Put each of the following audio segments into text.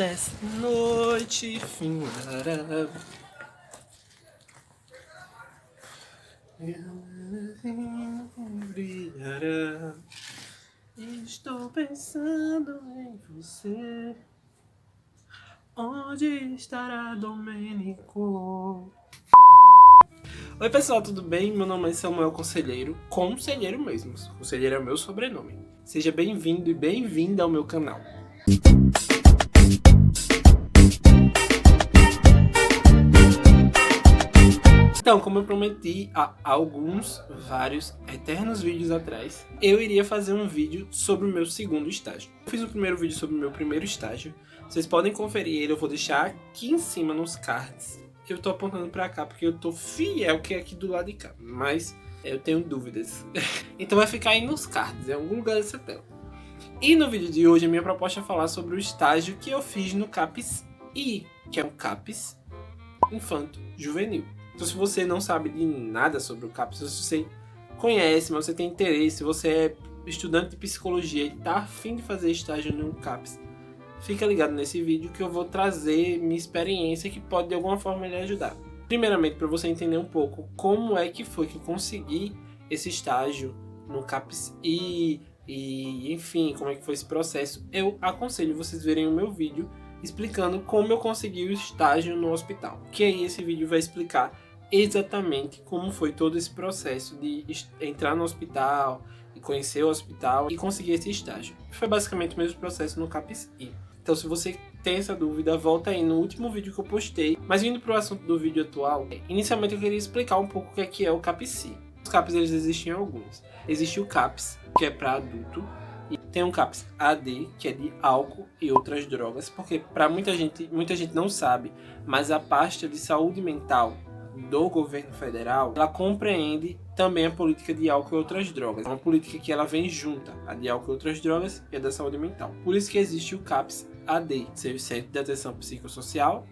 dessa noite findará. Brilhará. Estou pensando em você. Onde estará Domênico? Oi pessoal, tudo bem? Meu nome é Samuel Conselheiro, conselheiro mesmo. Conselheiro é o meu sobrenome. Seja bem-vindo e bem-vinda ao meu canal. Então, como eu prometi há vários eternos vídeos atrás, eu iria fazer um vídeo sobre o meu segundo estágio. Eu fiz o primeiro vídeo sobre o meu primeiro estágio. Vocês podem conferir ele, eu vou deixar aqui em cima nos cards. Eu tô apontando pra cá porque eu tô fiel que é aqui do lado de cá, mas eu tenho dúvidas. Então vai ficar aí nos cards, em algum lugar dessa tela. E no vídeo de hoje a minha proposta é falar sobre o estágio que eu fiz no CAPS I, que é um CAPS Infanto Juvenil. Então se você não sabe de nada sobre o CAPS, se você conhece, mas você tem interesse, você é estudante de psicologia e tá afim de fazer estágio no CAPS, fica ligado nesse vídeo que eu vou trazer minha experiência que pode de alguma forma lhe ajudar. Primeiramente, para você entender um pouco como é que foi que eu consegui esse estágio no CAPS I e enfim, como é que foi esse processo, eu aconselho vocês verem o meu vídeo explicando como eu consegui o estágio no hospital. Que aí esse vídeo vai explicar exatamente como foi todo esse processo de entrar no hospital e conhecer o hospital e conseguir esse estágio. Foi basicamente o mesmo processo no CAPS I. Então se você tem essa dúvida, volta aí no último vídeo que eu postei. Mas vindo para o assunto do vídeo atual, inicialmente eu queria explicar um pouco o que é o CAPS I. Os CAPS eles existem alguns. Existe o CAPS, que é para adulto, e tem um CAPS AD, que é de álcool e outras drogas, porque para muita gente não sabe, mas a pasta de saúde mental do governo federal, ela compreende também a política de álcool e outras drogas. É uma política que ela vem junta, a de álcool e outras drogas e a da saúde mental. Por isso que existe o CAPS AD, Centro de Atenção Psicossocial,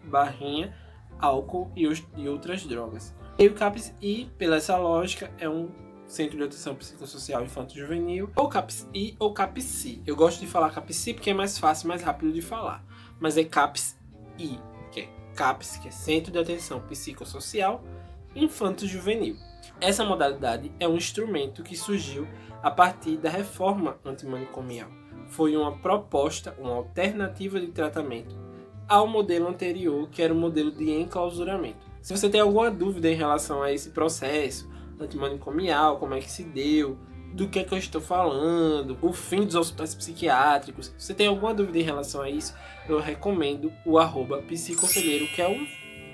álcool e outras drogas. E o CAPS I, pela essa lógica, é um Centro de Atenção Psicossocial Infanto-Juvenil, ou CAPS I ou CAPS I. Eu gosto de falar CAPS I porque é mais fácil, mais rápido de falar. Mas é CAPS I, que é CAPS, que é Centro de Atenção Psicossocial Infanto-Juvenil. Essa modalidade é um instrumento que surgiu a partir da reforma antimanicomial. Foi uma proposta, uma alternativa de tratamento ao modelo anterior, que era o modelo de enclausuramento. Se você tem alguma dúvida em relação a esse processo antimanicomial, como é que se deu, do que é que eu estou falando, o fim dos hospitais psiquiátricos, se você tem alguma dúvida em relação a isso, eu recomendo o @psiconselheiro, que é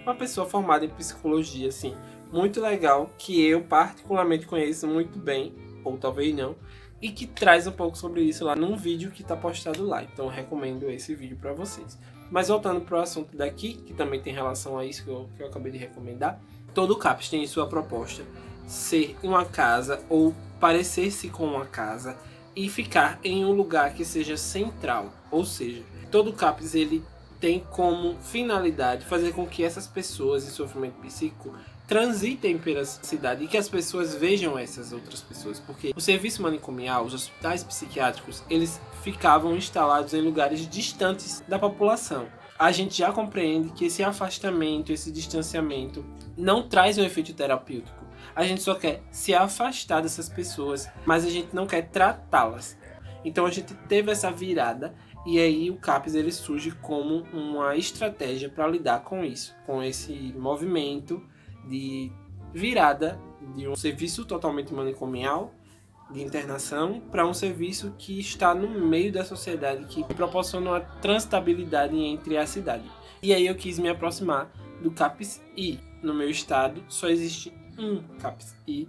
uma pessoa formada em psicologia, assim, muito legal, que eu particularmente conheço muito bem, ou talvez não, e que traz um pouco sobre isso lá num vídeo que está postado lá. Então eu recomendo esse vídeo para vocês. Mas voltando para o assunto daqui, que também tem relação a isso que eu acabei de recomendar, todo CAPS tem em sua proposta ser uma casa ou parecer-se com uma casa e ficar em um lugar que seja central. Ou seja, todo CAPS ele tem como finalidade fazer com que essas pessoas em sofrimento psíquico transitem pela cidade e que as pessoas vejam essas outras pessoas, porque o serviço manicomial, os hospitais psiquiátricos, eles ficavam instalados em lugares distantes da população. A gente já compreende que esse afastamento, esse distanciamento não traz um efeito terapêutico. A gente só quer se afastar dessas pessoas, mas a gente não quer tratá-las. Então a gente teve essa virada e aí o CAPS ele surge como uma estratégia para lidar com isso, com esse movimento de virada de um serviço totalmente manicomial de internação para um serviço que está no meio da sociedade, que proporciona uma transitabilidade entre a cidade. E aí eu quis me aproximar do CAPS I. No meu estado só existe um CAPS I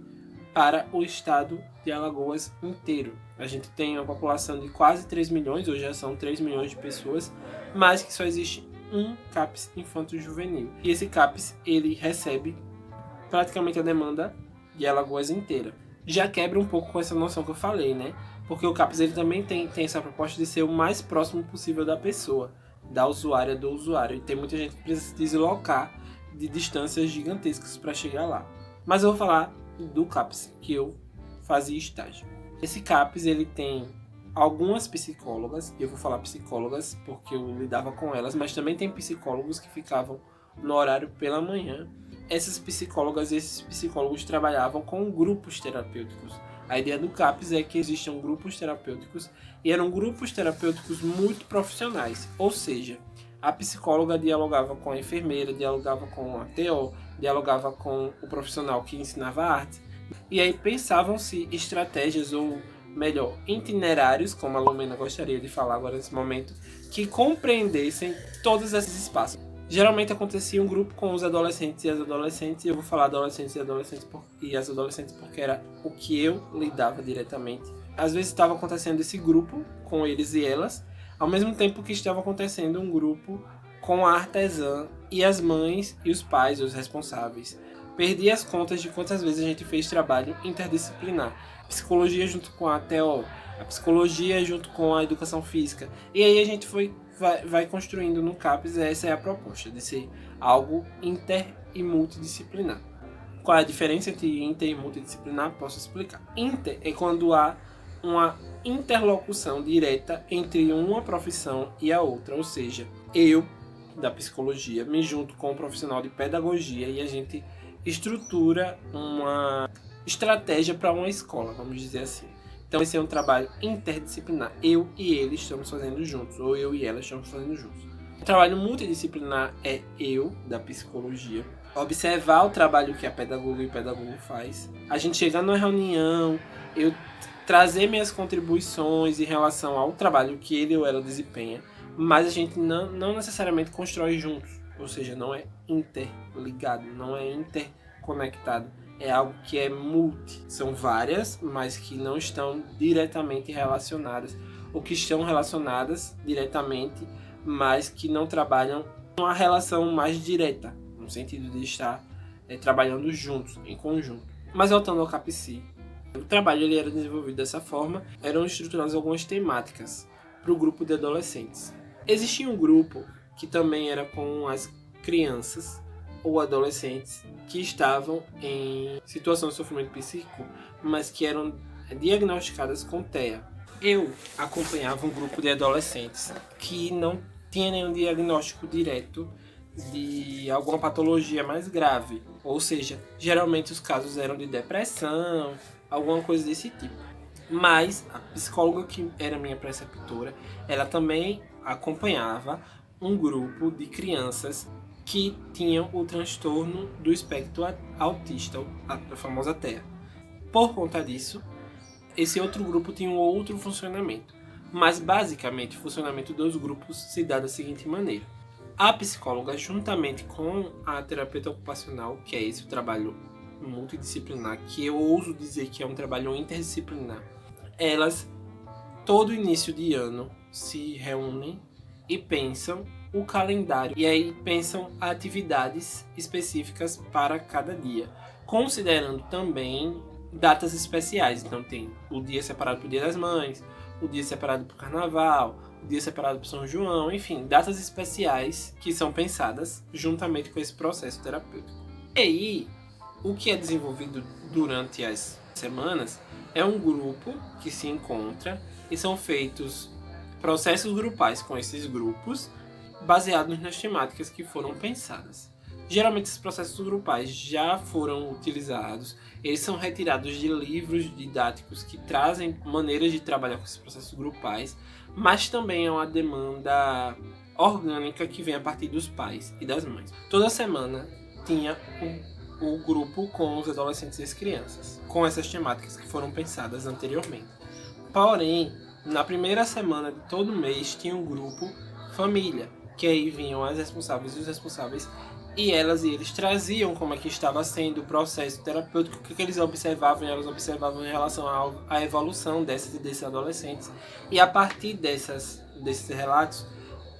para o estado de Alagoas inteiro. A gente tem uma população de quase 3 milhões, hoje já são 3 milhões de pessoas, mas que só existe um CAPS Infanto-Juvenil. E esse CAPS ele recebe praticamente a demanda de Alagoas inteira. Já quebra um pouco com essa noção que eu falei, né? Porque o CAPS ele também tem essa proposta de ser o mais próximo possível da pessoa, da usuária, do usuário. E tem muita gente que precisa se deslocar de distâncias gigantescas para chegar lá. Mas eu vou falar do CAPS que eu fazia estágio. Esse CAPS ele tem algumas psicólogas, eu vou falar psicólogas porque eu lidava com elas, mas também tem psicólogos que ficavam no horário pela manhã. Essas psicólogas e esses psicólogos trabalhavam com grupos terapêuticos. A ideia do CAPS é que existiam grupos terapêuticos e eram grupos terapêuticos muito profissionais, ou seja, a psicóloga dialogava com a enfermeira, dialogava com a TO, dialogava com o profissional que ensinava arte, e aí pensavam-se estratégias, ou melhor, itinerários, como a Lumena gostaria de falar agora nesse momento, que compreendessem todos esses espaços. Geralmente acontecia um grupo com os adolescentes e as adolescentes, e eu vou falar adolescentes e as adolescentes porque era o que eu lidava diretamente. Às vezes estava acontecendo esse grupo com eles e elas, ao mesmo tempo que estava acontecendo um grupo com a artesã e as mães e os pais, os responsáveis. Perdi as contas de quantas vezes a gente fez trabalho interdisciplinar. Psicologia junto com a TO, a psicologia junto com a educação física. E aí a gente vai construindo no CAPS, essa é a proposta, de ser algo inter e multidisciplinar. Qual é a diferença entre inter e multidisciplinar? Posso explicar. Inter é quando há uma interlocução direta entre uma profissão e a outra, ou seja, eu, da psicologia, me junto com um profissional de pedagogia e a gente estrutura uma estratégia para uma escola, vamos dizer assim. Então esse é um trabalho interdisciplinar. Eu e ele estamos fazendo juntos, ou eu e ela estamos fazendo juntos. O trabalho multidisciplinar é eu, da psicologia, observar o trabalho que a pedagoga e o pedagogo faz. A gente chegar numa reunião, eu trazer minhas contribuições em relação ao trabalho que ele ou ela desempenha, mas a gente não necessariamente constrói juntos, ou seja, não é interligado, não é interconectado. É algo que é multi. São várias, mas que não estão diretamente relacionadas, ou que estão relacionadas diretamente, mas que não trabalham uma relação mais direta, no sentido de estar trabalhando juntos, em conjunto. Mas voltando ao CAPSI, o trabalho ele era desenvolvido dessa forma, eram estruturadas algumas temáticas para o grupo de adolescentes. Existia um grupo que também era com as crianças ou adolescentes que estavam em situação de sofrimento psíquico, mas que eram diagnosticadas com TEA. Eu acompanhava um grupo de adolescentes que não tinha nenhum diagnóstico direto de alguma patologia mais grave, ou seja, geralmente os casos eram de depressão, alguma coisa desse tipo. Mas a psicóloga que era minha preceptora, ela também acompanhava um grupo de crianças que tinham o transtorno do espectro autista, a famosa TEA. Por conta disso, esse outro grupo tinha um outro funcionamento, mas basicamente o funcionamento dos grupos se dá da seguinte maneira. A psicóloga, juntamente com a terapeuta ocupacional, que é esse o trabalho multidisciplinar, que eu ouso dizer que é um trabalho interdisciplinar, elas, todo início de ano, se reúnem e pensam o calendário, e aí pensam atividades específicas para cada dia, considerando também datas especiais. Então tem o dia separado para o Dia das Mães, o dia separado para o Carnaval, o dia separado para São João, enfim, datas especiais que são pensadas juntamente com esse processo terapêutico. E aí, o que é desenvolvido durante as semanas é um grupo que se encontra e são feitos processos grupais com esses grupos baseados nas temáticas que foram pensadas. Geralmente esses processos grupais já foram utilizados, eles são retirados de livros didáticos que trazem maneiras de trabalhar com esses processos grupais, mas também é uma demanda orgânica que vem a partir dos pais e das mães. Toda semana tinha o grupo com os adolescentes e as crianças, com essas temáticas que foram pensadas anteriormente. Porém, na primeira semana de todo mês tinha um grupo família, que aí vinham as responsáveis e os responsáveis, e elas e eles traziam como é que estava sendo o processo terapêutico, o que eles observavam, e elas observavam em relação à evolução desses adolescentes. E a partir desses relatos,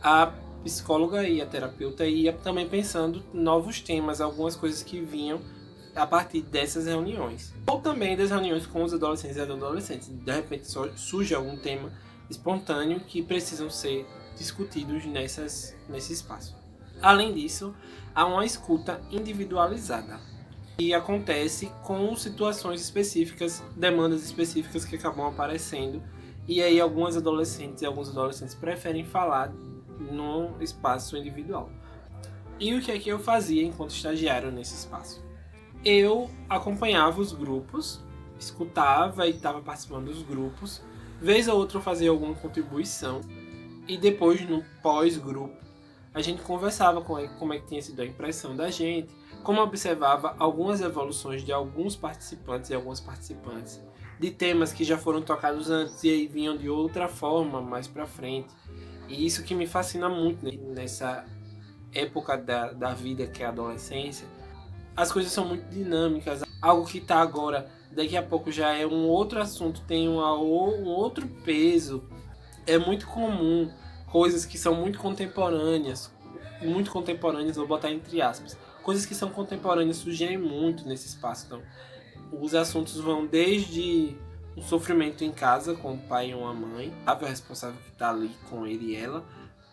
a psicóloga e a terapeuta ia também pensando novos temas, algumas coisas que vinham a partir dessas reuniões. Ou também das reuniões com os adolescentes e as adolescentes. De repente surge algum tema espontâneo que precisam ser discutidos nesse espaço. Além disso, há uma escuta individualizada, que acontece com situações específicas, demandas específicas que acabam aparecendo E aí algumas adolescentes e alguns adolescentes preferem falar no espaço individual. E o que é que eu fazia enquanto estagiário nesse espaço? Eu acompanhava os grupos, escutava e estava participando dos grupos. Vez ou outra eu fazia alguma contribuição. E depois, no pós-grupo, a gente conversava como é que tinha sido a impressão da gente, como observava algumas evoluções de alguns participantes e algumas participantes, de temas que já foram tocados antes e aí vinham de outra forma mais pra frente. E isso que me fascina muito nessa época da vida que é a adolescência. As coisas são muito dinâmicas, algo que está agora, daqui a pouco já é um outro assunto, tem um outro peso. É muito comum coisas que são muito contemporâneas, vou botar entre aspas, coisas que são contemporâneas surgirem muito nesse espaço. Então, os assuntos vão desde um sofrimento em casa com o pai e uma mãe, a responsável que está ali com ele e ela,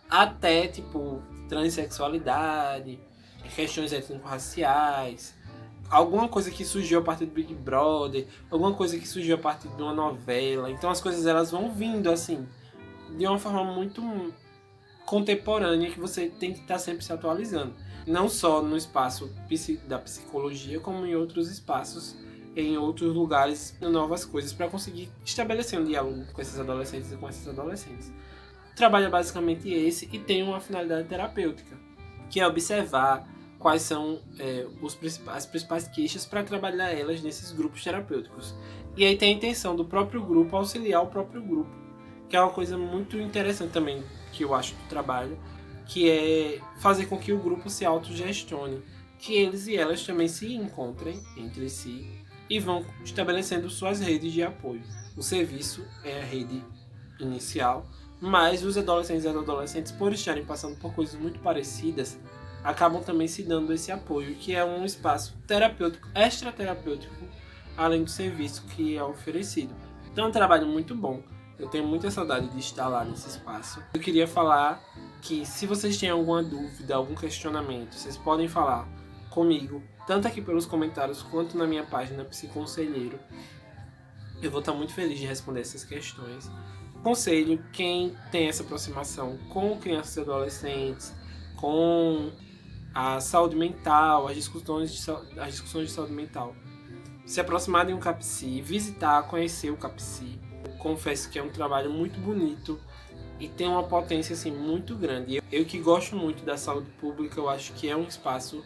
até tipo transexualidade, questões étnico-raciais, alguma coisa que surgiu a partir do Big Brother, alguma coisa que surgiu a partir de uma novela. Então as coisas elas vão vindo assim, de uma forma muito contemporânea, que você tem que estar sempre se atualizando. Não só no espaço da psicologia, como em outros espaços, em outros lugares, novas coisas, para conseguir estabelecer um diálogo com esses adolescentes e com essas adolescentes. O trabalho é basicamente esse e tem uma finalidade terapêutica, que é observar quais são as principais queixas para trabalhar elas nesses grupos terapêuticos. E aí tem a intenção do próprio grupo auxiliar o próprio grupo, que é uma coisa muito interessante também que eu acho do trabalho, que é fazer com que o grupo se autogestione, que eles e elas também se encontrem entre si e vão estabelecendo suas redes de apoio. O serviço é a rede inicial, mas os adolescentes e as adolescentes, por estarem passando por coisas muito parecidas, acabam também se dando esse apoio, que é um espaço terapêutico, extraterapêutico, além do serviço que é oferecido. Então é um trabalho muito bom. Eu tenho muita saudade de estar lá nesse espaço. Eu queria falar que se vocês têm alguma dúvida, algum questionamento, vocês podem falar comigo, tanto aqui pelos comentários quanto na minha página Psiconselheiro. Eu vou estar muito feliz de responder essas questões. Aconselho quem tem essa aproximação com crianças e adolescentes, com a saúde mental, as discussões de saúde mental, se aproximar de um CAPSI, visitar, conhecer o CAPSI. Confesso que é um trabalho muito bonito e tem uma potência assim, muito grande. Eu que gosto muito da saúde pública, eu acho que é um espaço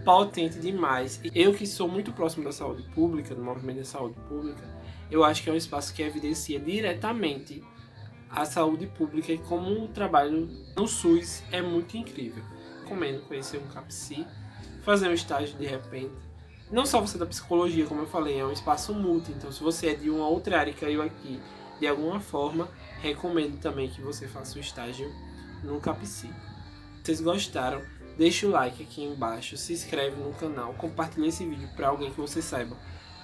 potente demais. Eu que sou muito próximo da saúde pública, do movimento da saúde pública, eu acho que é um espaço que evidencia diretamente a saúde pública e como o trabalho no SUS é muito incrível. Recomendo conhecer um CAPSI, fazer um estágio de repente. Não só você da psicologia, como eu falei, é um espaço multi, então se você é de uma outra área e caiu aqui de alguma forma, recomendo também que você faça o estágio no CAPSI. Se vocês gostaram, deixa o like aqui embaixo, se inscreve no canal, compartilha esse vídeo para alguém que você saiba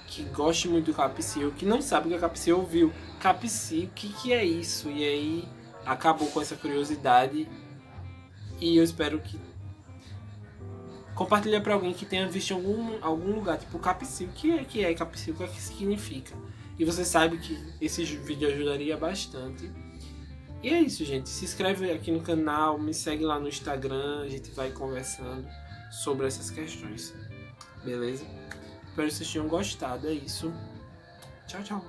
que goste muito do CAPSI ou que não sabe o que é CAPSI, ouviu CAPSI, o que é isso? E aí acabou com essa curiosidade e eu espero que compartilha para alguém que tenha visto em algum lugar, tipo CAPSI, o que é CAPSI, o que é que significa. E você sabe que esse vídeo ajudaria bastante. E é isso, gente. Se inscreve aqui no canal, me segue lá no Instagram, a gente vai conversando sobre essas questões. Beleza? Espero que vocês tenham gostado, é isso. Tchau, tchau.